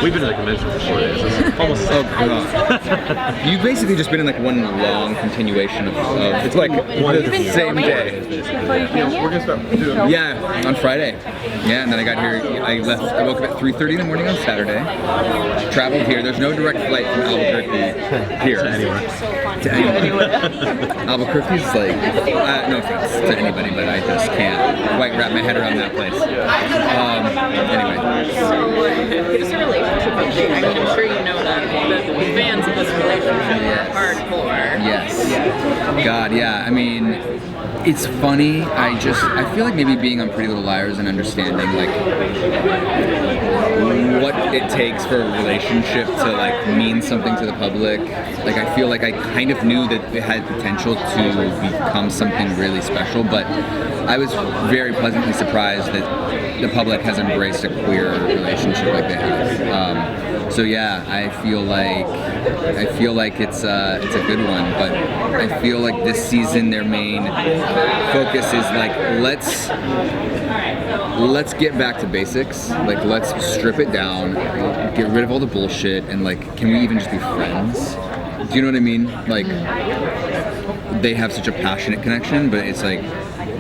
We've been to the convention for 4 days. It's almost You've basically just been in like one long continuation of it's like the same day. We're gonna start. Yeah, on Friday. Yeah, and then I got here. I woke up at 3:30 in the morning on Saturday. Traveled here. There's no direct flight from Albuquerque here to anywhere. Albuquerque's like no offense to anybody, but I just can't quite wrap my head around that place. Anyway. It's a relationship update. I mean, I'm sure you know that the fans of this relationship are hardcore. Yes. God, yeah. I mean, it's funny. I feel like maybe being on Pretty Little Liars and understanding like what it takes for a relationship to like mean something to the public. Like I feel like I kind of knew that it had potential to become something really special, but I was very pleasantly surprised that the public has embraced a queer relationship like they have. So yeah, I feel like it's a good one, but I feel like this season their main focus is like let's get back to basics. Like let's strip it down, get rid of all the bullshit, and like can we even just be friends? Do you know what I mean? Like they have such a passionate connection, but it's like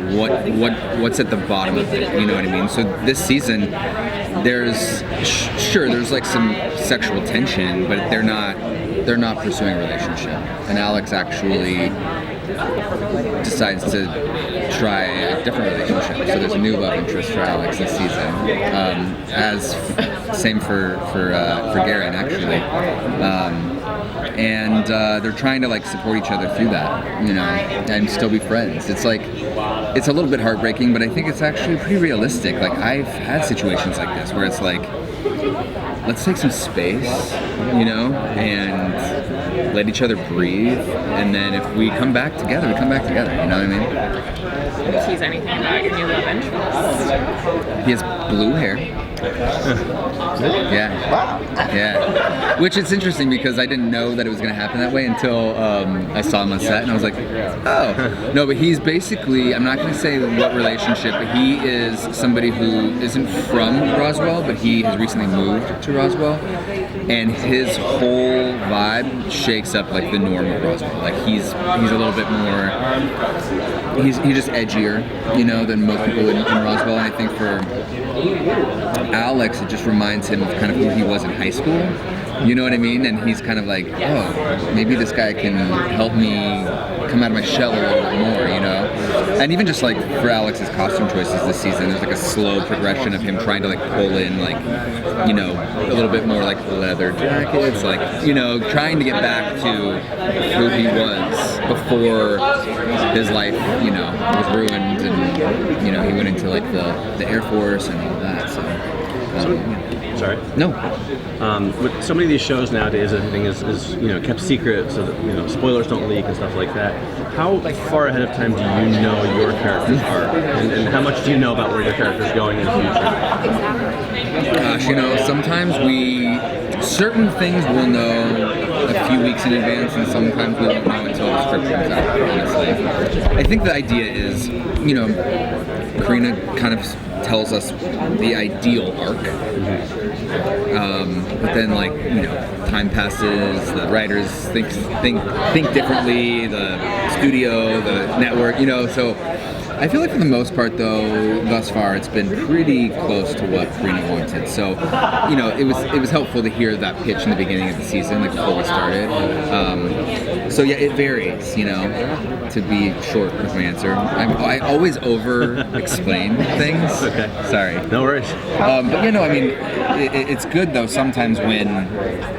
what's at the bottom of it? You know what I mean? So this season, there's like some sexual tension, but they're not pursuing a relationship. And Alex actually decides to try a different relationship. So there's a new love interest for Alex this season. Same for Garen actually. And they're trying to like support each other through that, you know, and still be friends. It's like, it's a little bit heartbreaking, but I think it's actually pretty realistic. Like I've had situations like this where it's like, let's take some space, you know, and let each other breathe. And then if we come back together, we come back together, you know what I mean? Did you tease anything about your new love interest? He has blue hair. Yeah. Which is interesting because I didn't know that it was going to happen that way until I saw him on set, and I was like, oh. No, but he's basically, I'm not going to say what relationship, but he is somebody who isn't from Roswell, but he has recently moved to Roswell, and his whole vibe shakes up like the norm of Roswell. Like he's a little bit more, he's just edgier, you know, than most people in Roswell, and I think for Alex, it just reminds him of kind of who he was in high school. You know what I mean? And he's kind of like, oh, maybe this guy can help me come out of my shell a little bit more, you know? And even just like for Alex's costume choices this season, there's like a slow progression of him trying to like pull in like, you know, a little bit more like leather jackets, like, you know, trying to get back to who he was before his life, you know, was ruined and, you know, he went into like the Air Force and all that, so. Sorry? No. With so many of these shows nowadays, everything is you know, kept secret so that, you know, spoilers don't leak and stuff like that. How far ahead of time do you know your character's arc? And how much do you know about where your character's going in the future? Gosh, you know, sometimes certain things we'll know a few weeks in advance, and sometimes we won't know until the script comes out, honestly. I think the idea is, you know, Karina kind of tells us the ideal arc. But then, like, you know, time passes, the writers think differently, the studio, the network, you know, so I feel like for the most part, though, thus far, it's been pretty close to what Karina wanted. So, you know, it was helpful to hear that pitch in the beginning of the season, like before we started. So yeah, it varies, you know, to be short with my answer. I always over-explain things. Okay. Sorry. No worries. But you know, I mean, it's good though sometimes when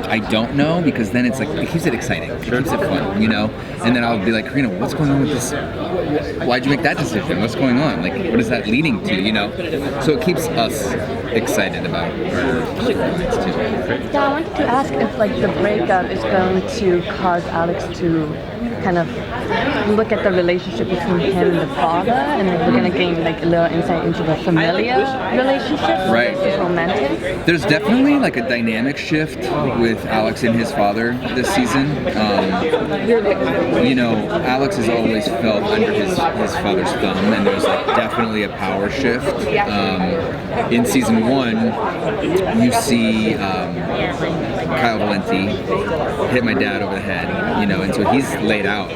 I don't know, because then it's like, it keeps it exciting. It keeps it fun, you know? And then I'll be like, Karina, what's going on with this? Why'd you make that decision? What's going on? Like, what is that leading to, you know? So it keeps us excited about our storylines too. Yeah, I wanted to ask if like the breakup is going to cause Alex to kind of look at the relationship between him and the father, and we're gonna gain like a little insight into the familiar relationship Right. versus romantic. There's definitely like a dynamic shift with Alex and his father this season. You know, Alex has always felt under his father's thumb, and there's like definitely a power shift. In season 1, you see Kyle Valenti hit my dad over the head, you know, and so he's laid out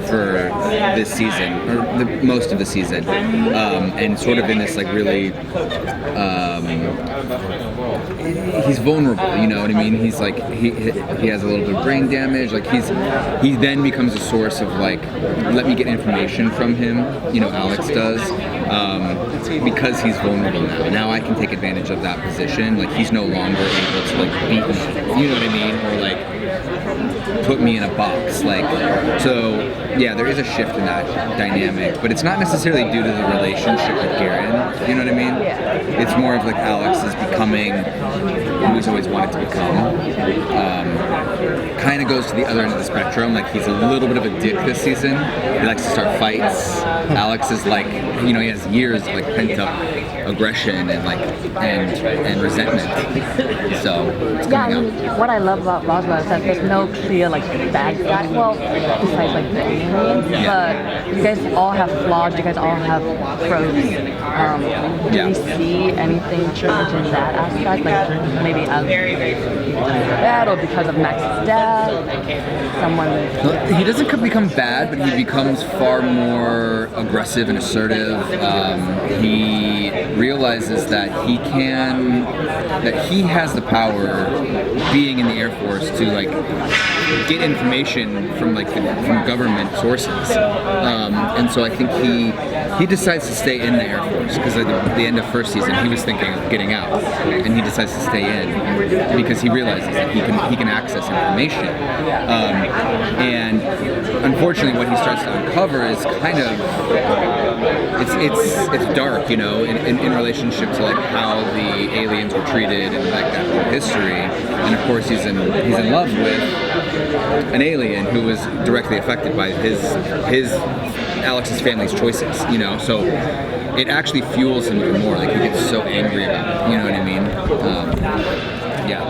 for this season, or most of the season, and sort of in this like really, he's vulnerable, you know what I mean? He's like, he has a little bit of brain damage, like he then becomes a source of like, let me get information from him, you know, Alex does, because he's vulnerable now. Now I can take advantage of that position, like he's no longer able to like beat me, you know what I mean? Or like, put me in a box, like, so yeah, there is a shift in that dynamic, but it's not necessarily due to the relationship with Garen, you know what I mean? It's more of like Alex is becoming who he's always wanted to become. Kind of goes to the other end of the spectrum, like he's a little bit of a dick this season. He likes to start fights. Alex is like, you know, he has years of like pent up aggression and like and resentment. So it's Yeah, I coming mean, out. what I love about Roswell is that there's no clear like bad guy. Well, besides like the aliens, but you guys all have flaws. You guys all have pros. Do you see anything change in that aspect? Like maybe as bad or because of Max's death, someone. He doesn't become bad, but he becomes far more aggressive and assertive. He realizes that he has the power, being in the Air Force, to like get information from like from government sources, and so I think he decides to stay in the Air Force because at the end of first season he was thinking of getting out, and he decides to stay in because he realizes that he can access information, and unfortunately what he starts to uncover is kind of it's dark, you know, in relationship to like how the aliens were treated and like that whole history, and of course he's in love with an alien who was directly affected by Alex's family's choices, you know, so it actually fuels him even more, like he gets so angry about it, you know what I mean? Yeah.